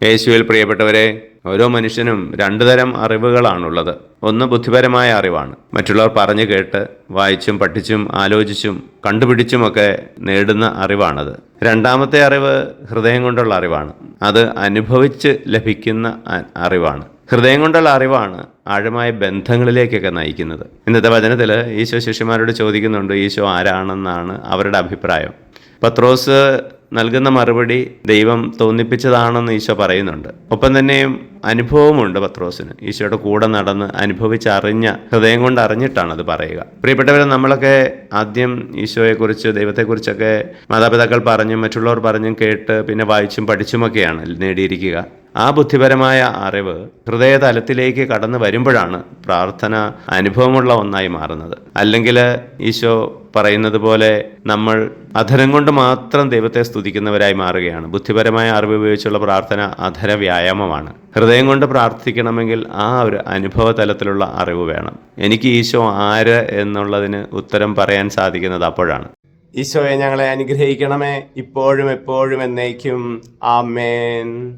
യേശുവിൽ പ്രിയപ്പെട്ടവരെ, ഓരോ മനുഷ്യനും രണ്ടു തരം അറിവുകളാണുള്ളത്. ഒന്ന് ബുദ്ധിപരമായ അറിവാണ്, മറ്റുള്ളവർ പറഞ്ഞു കേട്ട് വായിച്ചും പഠിച്ചും ആലോചിച്ചും കണ്ടുപിടിച്ചുമൊക്കെ നേടുന്ന അറിവാണത്. രണ്ടാമത്തെ അറിവ് ഹൃദയം കൊണ്ടുള്ള അറിവാണ്. അത് അനുഭവിച്ച് ലഭിക്കുന്ന അറിവാണ്. ഹൃദയം കൊണ്ടുള്ള അറിവാണ് ആഴമായ ബന്ധങ്ങളിലേക്കൊക്കെ നയിക്കുന്നത്. ഇന്നത്തെ വചനത്തിൽ ഈശോ ശിഷ്യന്മാരോട് ചോദിക്കുന്നുണ്ട്, ഈശോ ആരാണെന്നാണ് അവരുടെ അഭിപ്രായം. പത്രോസ് നൽകുന്ന മറുപടി ദൈവം തോന്നിപ്പിച്ചതാണെന്ന് ഈശോ പറയുന്നുണ്ട്. ഒപ്പം തന്നെയും അനുഭവമുണ്ട് പത്രോസിന്. ഈശോയുടെ കൂടെ നടന്ന് അനുഭവിച്ചറിഞ്ഞ, ഹൃദയം കൊണ്ട് അറിഞ്ഞിട്ടാണ് അത് പറയുക. പ്രിയപ്പെട്ടവരെ, നമ്മളൊക്കെ ആദ്യം ഈശോയെക്കുറിച്ച്, ദൈവത്തെക്കുറിച്ചൊക്കെ മാതാപിതാക്കൾ പറഞ്ഞും മറ്റുള്ളവർ പറഞ്ഞും കേട്ട് പിന്നെ വായിച്ചും പഠിച്ചുമൊക്കെയാണ് നേടിയിരിക്കുക. ആ ബുദ്ധിപരമായ അറിവ് ഹൃദയതലത്തിലേക്ക് കടന്നു വരുമ്പോഴാണ് പ്രാർത്ഥന അനുഭവമുള്ള ഒന്നായി മാറുന്നത്. അല്ലെങ്കിൽ ഈശോ പറയുന്നത് പോലെ നമ്മൾ അധരം കൊണ്ട് മാത്രം ദൈവത്തെ സ്തുതിക്കുന്നവരായി മാറുകയാണ്. ബുദ്ധിപരമായ അറിവ് ഉപയോഗിച്ചുള്ള പ്രാർത്ഥന അധര വ്യായാമമാണ്. ഹൃദയം കൊണ്ട് പ്രാർത്ഥിക്കണമെങ്കിൽ ആ ഒരു അനുഭവ തലത്തിലുള്ള അറിവ് വേണം. എനിക്ക് ഈശോ ആര് എന്നുള്ളതിന് ഉത്തരം പറയാൻ സാധിക്കുന്നത് അപ്പോഴാണ്. ഈശോയെ, ഞങ്ങളെ അനുഗ്രഹിക്കണമേ, ഇപ്പോഴും എപ്പോഴും എന്നേക്കും. ആമേൻ.